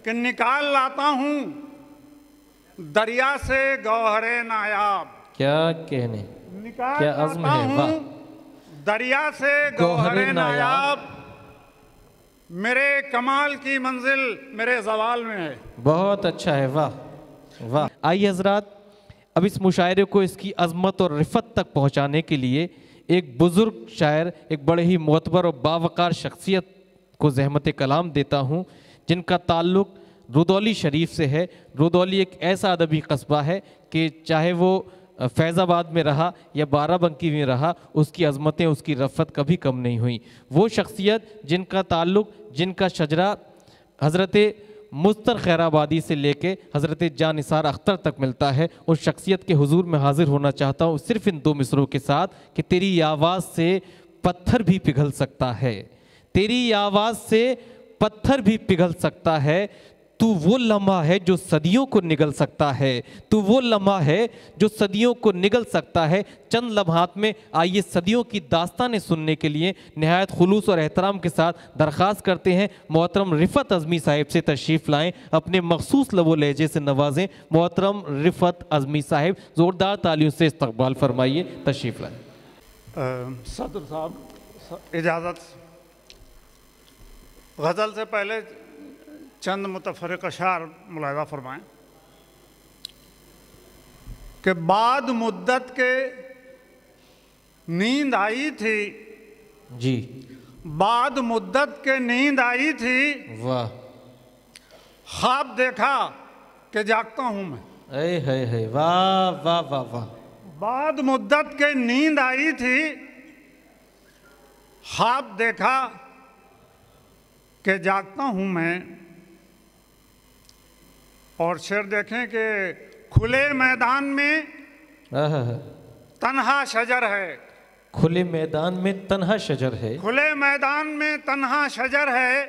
کہ نکال لاتا ہوں دریا سے گوہر نایاب. کیا کہنے، نکال کیا عزم لاتا ہے، واہ. ہوں دریا سے گوہر گوہر نایاب. نایاب، میرے کمال کی منزل میرے زوال میں ہے. بہت اچھا ہے، واہ واہ. آئیے حضرات، اب اس مشاعرے کو اس کی عظمت اور رفت تک پہنچانے کے لیے ایک بزرگ شاعر، ایک بڑے ہی معتبر اور باوقار شخصیت کو زحمت کلام دیتا ہوں، جن کا تعلق رودولی شریف سے ہے. رودولی ایک ایسا ادبی قصبہ ہے کہ چاہے وہ فیض آباد میں رہا یا بارہ بنکی میں رہا، اس کی عظمتیں، اس کی رفت کبھی کم نہیں ہوئیں. وہ شخصیت جن کا تعلق، جن کا شجرہ حضرت مستر خیر آبادی سے لے کے حضرت جاں نثار اختر تک ملتا ہے، اس شخصیت کے حضور میں حاضر ہونا چاہتا ہوں صرف ان 2 مصروں کے ساتھ کہ تیری آواز سے پتھر بھی پگھل سکتا ہے، تیری آواز سے پتھر بھی پگھل سکتا ہے. تو وہ لمحہ ہے جو صدیوں کو نگل سکتا ہے، تو وہ لمحہ ہے جو صدیوں کو نگل سکتا ہے. چند لمحات میں آئیے صدیوں کی داستانیں سننے کے لیے نہایت خلوص اور احترام کے ساتھ درخواست کرتے ہیں محترم رفت عظمی صاحب سے تشریف لائیں، اپنے مخصوص لب و لہجے سے نوازیں. محترم رفت عظمی صاحب، زوردار تالیوں سے استقبال فرمائیے، تشریف لائیں. صدر صاحب اجازت، غزل سے پہلے چند متفرق اشعار ملاحظہ فرمائیں کہ بعد مدت کے نیند آئی تھی، جی بعد مدت کے نیند آئی تھی، واہ. خواب دیکھا کہ جاگتا ہوں میں. اے ہے ہے، واہ واہ واہ واہ. بعد مدت کے نیند آئی تھی، خواب دیکھا کہ جاگتا ہوں میں. اور شعر دیکھیں کہ کھلے میدان میں تنہا شجر ہے، کھلے میدان میں تنہا شجر ہے، کھلے میدان میں تنہا شجر ہے،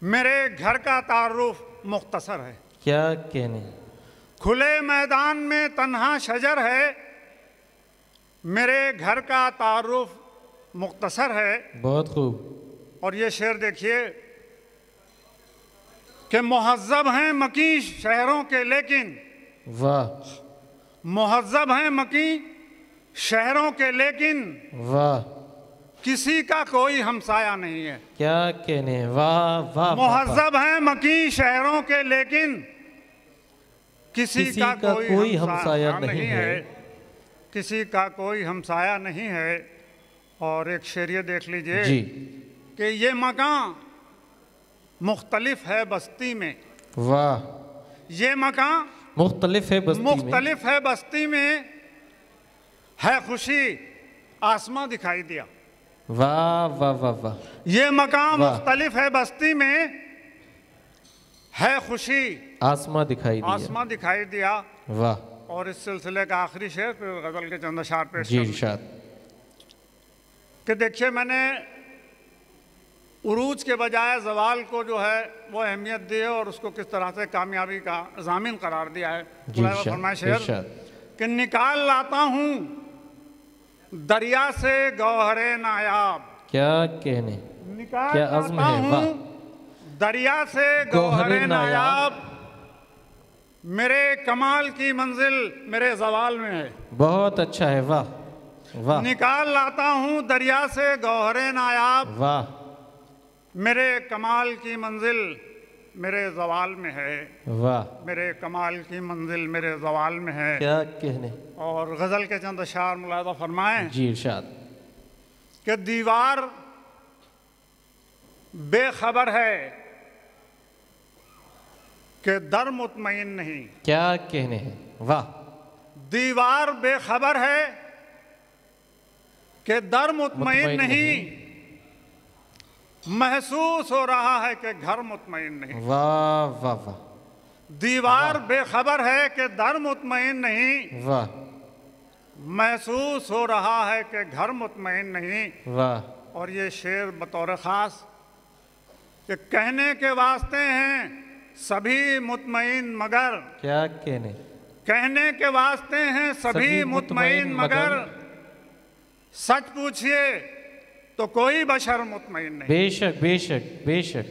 میرے گھر کا تعارف مختصر ہے. کیا کہنے، کھلے میدان میں تنہا شجر ہے، میرے گھر کا تعارف مختصر ہے. بہت خوب. اور یہ شعر دیکھیے کہ مہذب ہیں مکیں شہروں کے لیکن، واہ مہذب ہیں مکیں شہروں کے لیکن، واہ. کسی کا کوئی ہمسایہ نہیں ہے. کیا کہنے، واہ واہ. مہذب ہیں مکیں شہروں کے لیکن، کسی کا کوئی ہمسایہ نہیں ہے، کسی کا کوئی ہمسایہ نہیں ہے. اور ایک شعر یہ دیکھ لیجئے کہ یہ مکان مختلف ہے بستی میں. واہ. یہ مکان مختلف ہے بستی میں، مختلف ہے بستی میں، ہے خوشی آسماں دکھائی دیا. واہ واہ واہ واہ. یہ مکان مختلف ہے بستی میں، ہے خوشی آسماں دکھائی دیا، آسماں دکھائی دیا. واہ. اور اس سلسلے کا آخری شعر پھر غزل کے چند اشعار پیش جی کروں ارشاد. کہ دیکھیے میں نے عروج کے بجائے زوال کو جو ہے وہ اہمیت دی ہے اور اس کو کس طرح سے کامیابی کا ضامن قرار دیا ہے. فرمائے شعر کہ نکال لاتا ہوں دریا سے گوہر نایاب. کیا کہنے، نکال کیا عزم لاتا ہے، واہ. ہوں دریا سے گوہر نایاب، میرے کمال کی منزل میرے زوال میں ہے. بہت اچھا ہے، واہ واہ. نکال لاتا ہوں دریا سے گوہر نایاب، واہ. میرے کمال کی منزل میرے زوال میں ہے. واہ. میرے کمال کی منزل میرے زوال میں ہے. کیا کہنے. اور غزل کے چند اشعار ملاحظہ فرمائیں جی ارشاد. کہ دیوار بے خبر ہے کہ در مطمئن نہیں. کیا کہنے ہیں، واہ. دیوار بے خبر ہے کہ در مطمئن نہیں، محسوس ہو رہا ہے کہ گھر مطمئن نہیں. واہ واہ واہ. دیوار بے خبر ہے کہ در مطمئن نہیں، واہ محسوس ہو رہا ہے کہ گھر مطمئن نہیں. واہ. اور یہ شعر بطور خاص کہ کہنے کے واسطے ہیں سبھی مطمئن مگر، کیا کہنے، کہنے کے واسطے ہیں سبھی مطمئن مگر، سچ پوچھئے تو کوئی بشر مطمئن نہیں. بے شک بے شک بے شک.